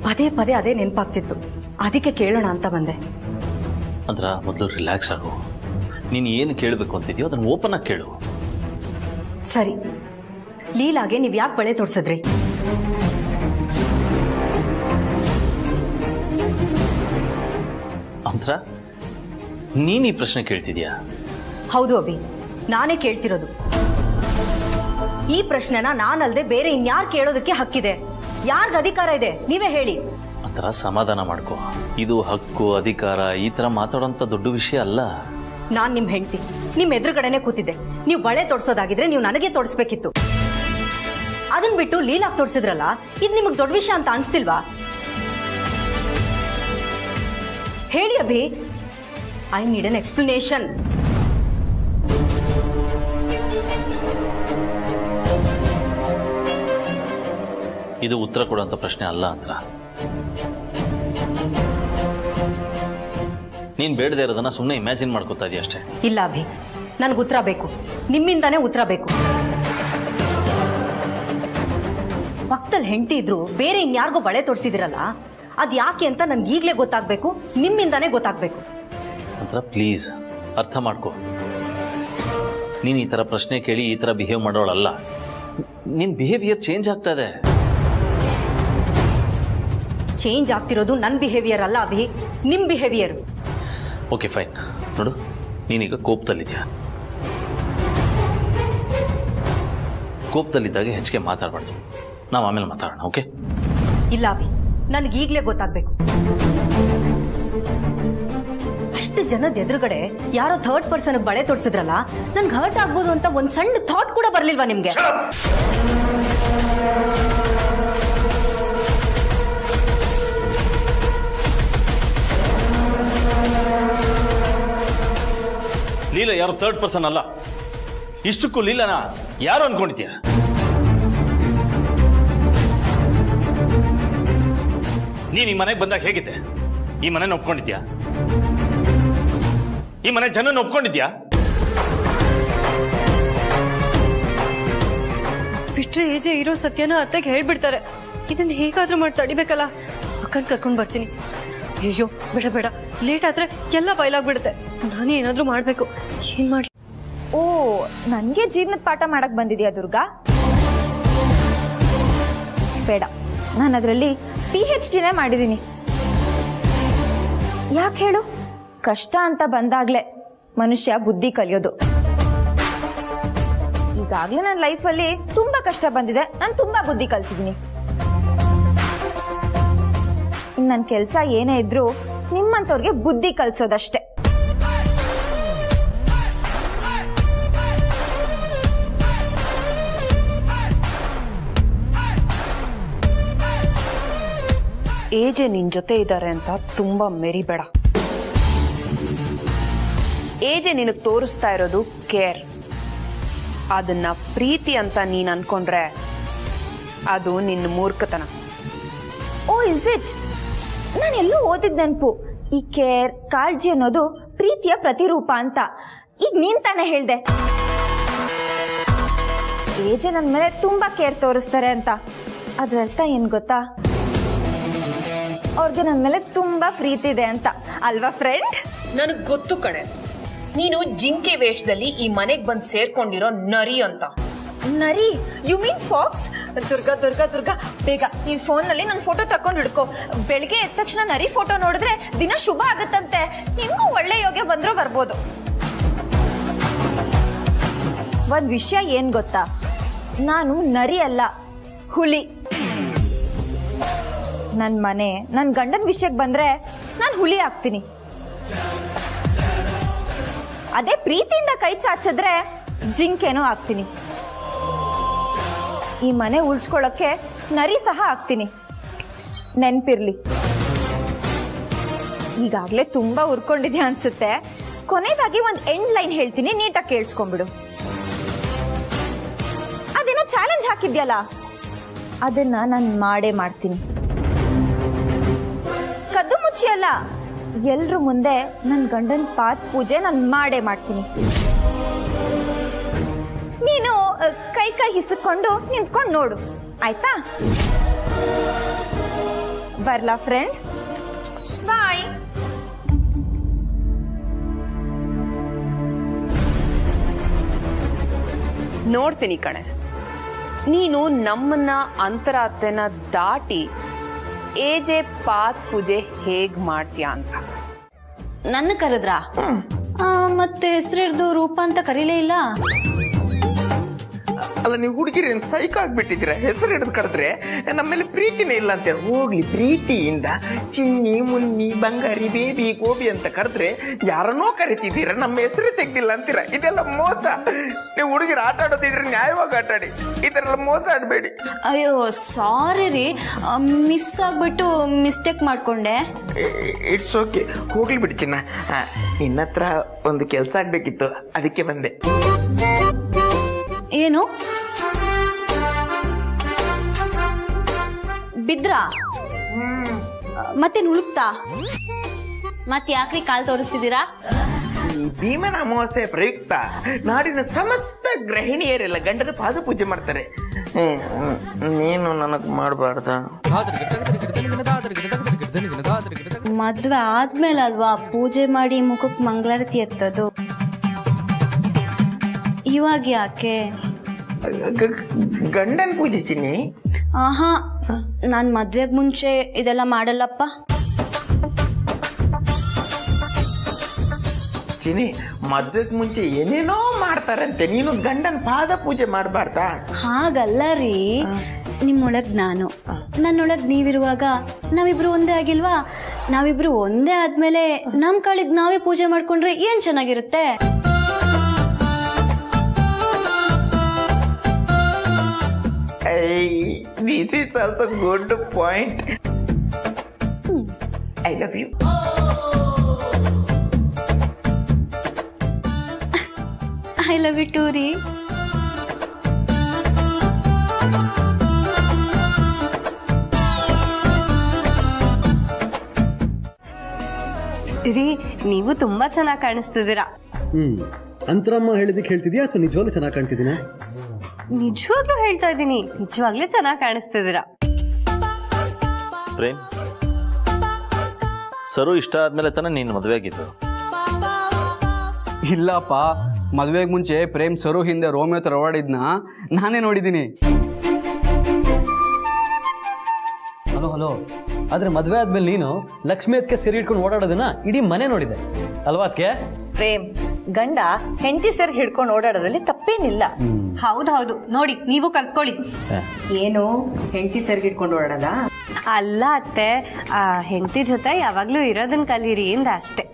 ಪದೇ ಪದೇ ಅದೇ ನೆನಪಾಗ್ತಿತ್ತು, ಅದಕ್ಕೆ ಕೇಳೋಣ ಅಂತ ಬಂದೆ. ಅಂದ್ರ ಮೊದಲು ರಿಲ್ಯಾಕ್ಸ್ ಆಗು. ನೀನು ಏನು ಕೇಳಬೇಕು ಅಂತಿದ್ಯೋ ಅದನ್ನ ಓಪನ್ ಆಗಿ ಕೇಳು. ಸರಿ, ಲೀಲಾಗೆ ನೀವ್ ಯಾಕೆ ಬಳೆ ತೋರ್ಸಿದ್ರಿ? ಅಂತರ ನೀನ್ ಈ ಪ್ರಶ್ನೆ ಕೇಳ್ತಿದ್ಯಾ? ಹೌದು ಅಭಿ, ನಾನೇ ಕೇಳ್ತಿರೋದು. ಈ ಪ್ರಶ್ನೆನ ನಾನಲ್ದೆ ಬೇರೆ ಇನ್ಯಾರು ಕೇಳೋದಕ್ಕೆ ಹಕ್ಕಿದೆ? ಯಾರ್ಗ ಅಧಿಕಾರ ಇದೆ? ನೀವೇ ಹೇಳಿ. ಅಂತರ ಸಮಾಧಾನ ಮಾಡ್ಕೋ. ಇದು ಹಕ್ಕು ಅಧಿಕಾರ ಈ ತರ ಮಾತಾಡೋಂತ ದೊಡ್ಡ ವಿಷಯ ಅಲ್ಲ. ನಾನ್ ನಿಮ್ ಹೆಂಡತಿ, ನಿಮ್ ಎದುರುಗಡೆನೆ ಕೂತಿದ್ದೆ. ನೀವು ಬಳೆ ತೋರ್ಸೋದಾಗಿದ್ರೆ ನೀವು ನನಗೆ ತೋರಿಸ್ಬೇಕಿತ್ತು. ಅದನ್ ಬಿಟ್ಟು ಲೀಲಾಗ್ ತೋರ್ಸಿದ್ರಲ್ಲ, ಇದು ನಿಮಗ್ ದೊಡ್ಡ ವಿಷಯ ಅಂತ ಅನ್ಸ್ತಿಲ್ವಾ? ಹೇಳಿ Abhi, I need an explanation. ಇದು ಉತ್ತರ ಕೊಡುವಂತ ಪ್ರಶ್ನೆ ಅಲ್ಲ ಅಂತ. ನೀನ್ ಬೇಡದೇ ಇರೋದನ್ನ ಸುಮ್ಮನೆ ಇಮ್ಯಾಜಿನ್ ಮಾಡ್ಕೋತಾ ಇದೀಯ ಅಷ್ಟೇ. ಇಲ್ಲ ಅಭಿ, ನನ್ಗೆ ಉತ್ತರ ಬೇಕು. ನಿಮ್ಮಿಂದಾನೇ ಉತ್ತರ ಬೇಕು. ಪಕ್ಕದಲ್ಲಿ ಹೆಂಡತಿ ಇದ್ರು ಬೇರೆ ಇನ್ಯಾರಿಗೋ ಬಳೆ ತೋರಿಸಿದಿರಲ್ಲ, ಅದ್ ಯಾಕೆ ಅಂತ ನನ್ಗೆ ಈಗಲೇ ಗೊತ್ತಾಗ್ಬೇಕು. ನಿಮ್ಮಿಂದಾನೇ ಗೊತ್ತಾಗ್ಬೇಕು. ಅಂತ ಪ್ಲೀಸ್ ಅರ್ಥ ಮಾಡ್ಕೋ. ನೀನ್ ಈ ತರ ಪ್ರಶ್ನೆ ಕೇಳಿ ಈ ತರ ಬಿಹೇವ್ ಮಾಡೋಳಲ್ಲ. ನಿನ್ ಬಿಹೇವಿಯರ್ ಚೇಂಜ್ ಆಗ್ತಾ ಇದೆ. ಚೇಂಜ್ ಆಗ್ತಿರೋದು ನನ್ ಬಿಹೇವಿಯರ್ ಅಲ್ಲ ಅಭಿ, ನಿಮ್ ಬಿಹೇವಿಯರ್. Okay fine. ನೋಡು, ನೀನೀಗ ಕೋಪದಲ್ಲಿದ್ಯಾ. ಕೋಪದಲ್ಲಿದ್ದಾಗ ಹೆಚ್ಚಿಗೆ ಮಾತಾಡಬಾರ್ದು. ನಾವು ಆಮೇಲೆ ಮಾತಾಡೋಣ, ಓಕೆ? ಇಲ್ಲ ಅಭಿ, ನನ್ಗೆ ಈಗಲೇ ಗೊತ್ತಾಗ್ಬೇಕು. ಅಷ್ಟು ಜನದ ಎದುರುಗಡೆ ಯಾರೋ ಥರ್ಡ್ ಪರ್ಸನ್ ಬಳೆ ತೋರಿಸಿದ್ರಲ್ಲ, ನನ್ಗೆ ಹರ್ಟ್ ಆಗ್ಬೋದು ಅಂತ ಒಂದ್ ಸಣ್ಣ ಥಾಟ್ ಕೂಡ ಬರ್ಲಿಲ್ವಾ ನಿಮ್ಗೆ? ಲೀಲಾ ಯಾರು ಥರ್ಡ್ ಪರ್ಸನ್ ಅಲ್ಲ. ಇಷ್ಟಕ್ಕೂ ಲೀಲಾನ ಯಾರು ಅನ್ಕೊಂಡಿದ್ಯಾ? ನೀನ್ ಈ ಮನೆಗೆ ಬಂದಾಗ ಹೇಗಿದ್ದೆ? ಈ ಮನೆನ ಒಪ್ಕೊಂಡಿದ್ಯಾ? ಈ ಮನೆ ಜನನ ಒಪ್ಕೊಂಡಿದ್ಯಾ? ಬಿಟ್ರೆ ಏಜೆ ಇರೋ ಸತ್ಯನ ಅತ್ತೆಗೆ ಹೇಳ್ಬಿಡ್ತಾರೆ. ಇದನ್ನ ಹೇಗಾದ್ರೂ ಮಾಡಿ ತಡಿಬೇಕಲ್ಲ. ಅಕ್ಕನ್ ಕರ್ಕೊಂಡ್ ಬರ್ತೀನಿ. ಅಯ್ಯೋ ಬೇಡ ಬೇಡ, ಲೇಟ್ ಆದ್ರೆ ಎಲ್ಲ ಬಯಲಾಗ್ಬಿಡುತ್ತೆ. ನಾನೇ ಏನಾದ್ರೂ ಮಾಡ್ಬೇಕು. ಏನ್ ಮಾಡ್ಲಿ? ಓ, ನನ್ಗೆ ಜೀವನದ ಪಾಠ ಮಾಡಕ್ ಬಂದಿದ್ಯಾ ದುರ್ಗಾ? ಬೇಡ, ನಾನು ಅದರಲ್ಲಿ PhD ಮಾಡಿದ್ದೀನಿ. ಯಾಕೆ ಹೇಳು? ಕಷ್ಟ ಅಂತ ಬಂದಾಗ್ಲೇ ಮನುಷ್ಯ ಬುದ್ಧಿ ಕಲಿಯೋದು. ಈಗಾಗ್ಲೇ ನನ್ನ ಲೈಫಲ್ಲಿ ತುಂಬಾ ಕಷ್ಟ ಬಂದಿದೆ, ನಾನು ತುಂಬಾ ಬುದ್ಧಿ ಕಲ್ತಿದ್ದೀನಿ. ನನ್ನ ಕೆಲಸ ಏನೇ ಇದ್ರೂ ನಿಮ್ಮಂತವ್ರಿಗೆ ಬುದ್ಧಿ ಕಲ್ಸೋದಷ್ಟೇ. ಏಜೆ ನಿನ್ ಜೊತೆ ಇದ್ದಾರೆ ಅಂತ ತುಂಬಾ ಮೆರಿಬೇಡ. ಏಜೆ ನಿನಗೆ ತೋರಿಸ್ತಾ ಇರೋದು ಕೇರ್. ಅದನ್ನ ಪ್ರೀತಿ ಅಂತ ನೀನ್ ಅನ್ಕೊಂಡ್ರೆ ಅದು ನಿನ್ನ ಮೂರ್ಖತನ. O is it? ನಾನು ಎಲ್ಲೂ ಓದಿದ್ ನೆನಪು, ಈ ಕೇರ್ ಕಾಳಜಿ ಅನ್ನೋದು ಪ್ರೀತಿಯ ಪ್ರತಿರೂಪ ಅಂತ. ಈಗ ನೀನ್ ತಾನೇ ಹೇಳ್ದೆ ಏಜೆ ನನ್ನ ಮೇಲೆ ತುಂಬಾ ಕೇರ್ ತೋರಿಸ್ತಾರೆ ಅಂತ. ಅದ್ರ ಅರ್ಥ ಏನ್ ಗೊತ್ತಾ? ಅವ್ರಿಗೆ ನನ್ನ ಮೇಲೆ ತುಂಬಾ ಪ್ರೀತಿ ಇದೆ ಅಂತ ಅಲ್ವಾ ಫ್ರೆಂಡ್? ನನಗ್ ಗೊತ್ತು ಕಣೆ, ನೀನು ಜಿಂಕೆ ವೇಷದಲ್ಲಿ ಈ ಮನೆಗ್ ಬಂದ್ ಸೇರ್ಕೊಂಡಿರೋ ನರಿ ಅಂತ. ನರಿ? You mean fox? Durga Durga Durga, ಬೇಗ ನಿನ್ ಫೋನ್ ನಲ್ಲಿ ನನ್ ಫೋಟೋ ತಕೊಂಡ್ ಹಿಡ್ಕೋ. ಬೆಳಿಗ್ಗೆ ಎದ್ದ ತಕ್ಷಣ ನರಿ ಫೋಟೋ ನೋಡಿದ್ರೆ ದಿನ ಶುಭ ಆಗತ್ತಂತೆ. ನಿಮ್ಗೂ ಒಳ್ಳೆ ಯೋಗ ಬಂದ್ರೂ ಬರ್ಬೋದು. ಒಂದ್ ವಿಷಯ ಏನ್ ಗೊತ್ತಾ, ನಾನು ನರಿ ಅಲ್ಲ, ಹುಲಿ. ನನ್ ಮನೆ ನನ್ ಗಂಡನ್ ವಿಷಯಕ್ಕೆ ಬಂದ್ರೆ ನಾನು ಹುಲಿ ಆಗ್ತೀನಿ. ಅದೇ ಪ್ರೀತಿಯಿಂದ ಕೈ ಚಾಚಿದ್ರೆ ಜಿಂಕೆನೂ ಆಗ್ತೀನಿ. ಈ ಮನೆ ಉಳಿಸ್ಕೊಳ್ಳೋಕೆ ನರಿ ಸಹ ಆಗ್ತೀನಿ, ನೆನ್ಪಿರ್ಲಿ. ಈಗಾಗ್ಲೇ ತುಂಬಾ ಉರ್ಕೊಂಡಿದ್ಯಾ ಅನ್ಸುತ್ತೆ. ಕೊನೆಯದಾಗಿ ಒಂದ್ ಎಂಡ್ ಲೈನ್ ಹೇಳ್ತೀನಿ, ನೀಟಾಗಿ ಕೇಳಿಸ್ಕೊಂಡ್ಬಿಡು. ಅದೇನೋ ಚಾಲೆಂಜ್ ಹಾಕಿದ್ಯಲ್ಲ, ಅದನ್ನ ನಾನು ಮಾಡೇ ಮಾಡ್ತೀನಿ. ಕದ್ದು ಮುಚ್ಚಿ ಅಲ್ಲ, ಎಲ್ರ ಮುಂದೆ ನನ್ನ ಗಂಡನ ಪಾದ ಪೂಜೆ ನಾನು ಮಾಡೇ ಮಾಡ್ತೀನಿ. ನೀನು ಕೈ ಕೈ ಹಿಸ್ಕೊಂಡು ನಿಂತ್ಕೊಂಡು ನೋಡು, ಆಯ್ತಾ? ಬರ್ಲಾ ಫ್ರೆಂಡ್? ಬಾಯ್. ನೋಡ್ತೀನಿ ಕಣೆ, ನೀನು ನಮ್ಮನ್ನ ಅಂತರಾತ್ತೆನ ದಾಟಿ ಏಜೆ ಪಾತ್ ಪೂಜೆ ಹೇಗ್ ಮಾಡ್ತೀಯ ಅಂತ. ನನ್ನ ಕರೆದ್ರ ಮತ್ತೆ ಹೆಸರಿಡ್ದು ರೂಪ ಅಂತ ಕರೀಲೇ ಇಲ್ಲ. ಅಲ್ಲ, ನೀವು ಹುಡುಗಿರಿ ಸೈಕ್ ಆಗ್ಬಿಟ್ಟಿದ್ದೀರ. ಹೆಸರು ಹಿಡಿದು ಕರೆದ್ರೆ ನಮ್ಮ ಮೇಲೆ ಪ್ರೀತಿನೇ ಇಲ್ಲ ಅಂತ. ಹೋಗ್ಲಿ, ಪ್ರೀತಿಯಿಂದ ಚಿನ್ನಿ ಮುನ್ನಿ ಬಂಗಾರಿ ಬೇಬಿ ಗೋಬಿ ಅಂತ ಕರೆದ್ರೆ ಯಾರನ್ನೋ ಕರಿತಿದ್ದೀರ, ನಮ್ಮ ಹೆಸರು ತೆಗ್ದಿಲ್ಲ ಅಂತೀರ. ಇದೆಲ್ಲ ಮೋಸ. ನೀವು ಹುಡುಗಿರು ಆಟ ಆಡೋದಿದ್ರೆ ನ್ಯಾಯವಾಗಿ ಆಟ ಆಡಿ, ಇದೆಲ್ಲ ಮೋಸ ಆಡಬೇಡಿ. ಅಯ್ಯೋ ಸಾರಿ ರೀ, ಮಿಸ್ ಆಗ್ಬಿಟ್ಟು ಮಿಸ್ಟೇಕ್ ಮಾಡ್ಕೊಂಡೆ. ಇಟ್ಸ್ ಓಕೆ, ಹೋಗ್ಲಿ ಬಿಡಿ ಚಿನ್ನ. ನಿನ್ನ ಹತ್ರ ಒಂದು ಕೆಲಸ ಆಗ್ಬೇಕಿತ್ತು, ಅದಕ್ಕೆ ಬಂದೆ. ಏನು ಬಿದ್ರಾ? ಮತ್ತೆ ನುಳುಕ್ತಾ? ಮತ್ತೆ ಯಾಕ್ರಿ ಕಾಲ್ ತೋರಿಸ್ತಿದ್ದೀರಾ? ಈ ಭೀಮನ ಅಮಾವಾಸ್ಯೆ ಪ್ರಯುಕ್ತ ನಾಡಿನ ಸಮಸ್ತ ಗೃಹಿಣಿಯರೆಲ್ಲ ಗಂಡನ ಪಾದ ಪೂಜೆ ಮಾಡ್ತಾರೆ. ನೀನು ನನಗ್ ಮಾಡಬಾರ್ದ? ಮದ್ವೆ ಆದ್ಮೇಲೆ ಅಲ್ವಾ ಪೂಜೆ ಮಾಡಿ ಮುಖಕ್ಕೆ ಮಂಗಳಾರತಿ ಎತ್ತದು. ಇವಾಗ ಯಾಕೆ? ಗಂಡನ ಪೂಜೆ ಚಿನ್ನಿ. ಆಹಾ, ನಾನ್ ಮದ್ವೆಗ್ ಮುಂಚೆ ಇದೆಲ್ಲ ಮಾಡಲ್ಲಪ್ಪ. ಚಿನ್ನಿ, ಮದ್ವೆಗ್ ಮುಂಚೆ ಏನೇನೋ ಮಾಡ್ತಾರಂತೆ, ನೀನು ಗಂಡನ ಪಾದ ಪೂಜೆ ಮಾಡಬಾರ್ದಾ? ಹಾಗಲ್ಲ ರೀ, ನಿಮ್ಮೊಳಗ್ ನಾನು, ನನ್ನೊಳಗ್ ನೀವಿರುವಾಗ ನಾವಿಬ್ರು ಒಂದೇ ಆಗಿಲ್ವಾ? ನಾವಿಬ್ರು ಒಂದೇ ಆದ್ಮೇಲೆ ನಮ್ ಕಾಳಿಗ್ ನಾವೇ ಪೂಜೆ ಮಾಡ್ಕೊಂಡ್ರೆ ಏನ್ ಚೆನ್ನಾಗಿರುತ್ತೆ. This is also good point. I love you. I love you too ರೀ. ರೀ, ನೀವು ತುಂಬಾ ಚೆನ್ನಾಗಿ ಕಾಣಿಸ್ತಿದ್ದೀರಾ. ಅಂತರಮ್ಮ ಹೇಳಿದಕ್ಕೆ ಹೇಳ್ತಿದ್ಯಾ ಅಥವಾ ನಿಜವಾಗ್ಲೂ ಚೆನ್ನಾಗಿ ಕಾಣ್ತಿದ್ದೀನ? ನಿಜವಾಗ್ಲೂ ಹೇಳ್ತಾ ಇದ್ದೀನಿ, ನಿಜವಾಗ್ಲೂ ಚೆನ್ನಾಗಿ ಕಾಣಿಸ್ತಿದ್ದೀರಾ. ಪ್ರೇಮ್, ಸರು ಇಷ್ಟ ಆದ್ಮೇಲೆ ತಾನೇ ನೀನು ಮದುವೆ ಆಗಿದ್ದು? ಇಲ್ಲಪ್ಪ, ಮದುವೆಗೆ ಮುಂಚೆ ಪ್ರೇಮ್ ಸರು ಹಿಂದೆ ರೋಮಿಯೋ ತರ ಓಡಾಡಿದ್ನ ನಾನೇ ನೋಡಿದ್ದೀನಿ. ಹಲೋ ಹಲೋ, ಆದ್ರೆ ಮದುವೆ ಆದ್ಮೇಲೆ ನೀನು ಲಕ್ಷ್ಮಿ ಅದಕ್ಕೆ ಸರಿ ಇಟ್ಕೊಂಡು ಓಡಾಡೋದನ್ನ ಇಡೀ ಮನೆ ನೋಡಿದೆ ಅಲ್ವಾ? ಅದಕ್ಕೆ ಪ್ರೇಮ್, ಗಂಡ ಹೆಂಡತಿ ಸರ್ ಹಿಡ್ಕೊಂಡು ಓಡಾಡೋದ್ರಲ್ಲಿ ತಪ್ಪೇನಿಲ್ಲ. ಹೌದೌದು, ನೋಡಿ ನೀವು ಕಲ್ತ್ಕೊಳ್ಳಿ. ಏನು ಹೆಂಡತಿ ಸರ್ ಹಿಡ್ಕೊಂಡು ಓಡಾಡದ? ಅಲ್ಲ ಅತ್ತೆ, ಹೆಂಡತಿ ಜೊತೆ ಯಾವಾಗ್ಲೂ ಇರೋದನ್ನ ಕಲೀರಿ ಇಂದ ಅಷ್ಟೇ.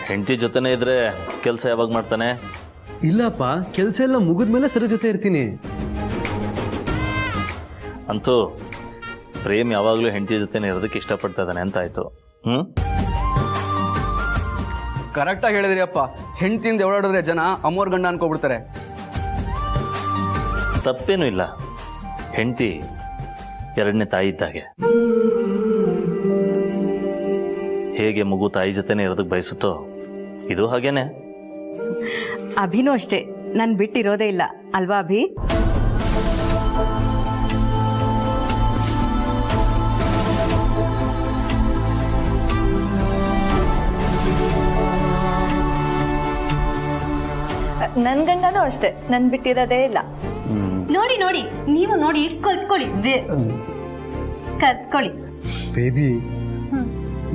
ಹೆಂಡತಿ ಜೊತೆನೇ ಇದ್ರೆ ಕೆಲಸ ಯಾವಾಗ ಮಾಡ್ತಾನೆ? ಇಲ್ಲಪ್ಪ, ಕೆಲಸ ಎಲ್ಲ ಮುಗಿದ್ಮೇಲೆ ಸರಿ ಜೊತೆ ಇರ್ತೀನಿ. ಅಂತೂ ಪ್ರೇಮ್ ಯಾವಾಗಲೂ ಹೆಂಡತಿ ಜೊತೆನೇ ಇರೋದಕ್ಕೆ ಇಷ್ಟಪಡ್ತಾ ಇದ್ದಾನೆ ಅಂತ ಆಯ್ತು. ಕರೆಕ್ಟಾಗಿ ಹೇಳಿದ್ರಿ ಅಪ್ಪ. ಹೆಂಡತಿಯಿಂದ ಓಡಾಡಿದ್ರೆ ಜನ ಅಮ್ಮೋರ್ ಗಂಡ ಅನ್ಕೋಬಿಡ್ತಾರೆ. ತಪ್ಪೇನೂ ಇಲ್ಲ. ಹೆಂಡತಿ ಎರಡನೇ ತಾಯಿ ಇದ್ದಾಗೆ. ಹೇಗೆ ಮಗು ತಾಯಿ ಜೊತೆನೇ ಇರೋದಕ್ಕೆ ಬಯಸುತ್ತೋ ಇದು ಹಾಗೇನೆ. ಅಭಿನೂ ಅಷ್ಟೇ, ನಾನು ಬಿಟ್ಟಿರೋದೇ ಇಲ್ಲ ಅಲ್ವಾ ಅಭಿ? ನನ್ ಗಂಡನೂ ಅಷ್ಟೇ, ನನ್ ಬಿಟ್ಟಿರೋದೇ ಇಲ್ಲ. ನೋಡಿ ನೋಡಿ, ನೀವು ನೋಡಿ ಕಲ್ತ್ಕೊಳ್ಳಿ, ಕಲ್ತ್ಕೊಳ್ಳಿ. ಬೇಬಿ,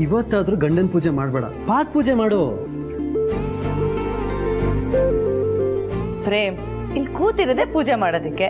ಇವತ್ತಾದ್ರೂ ಗಂಡನ ಪೂಜೆ ಮಾಡಬೇಡ, ಪಾತ್ ಪೂಜೆ ಮಾಡು. ಪ್ರೇಮ್, ಇಲ್ಲಿ ಕೂತಿರೋದೇ ಪೂಜೆ ಮಾಡೋದಕ್ಕೆ.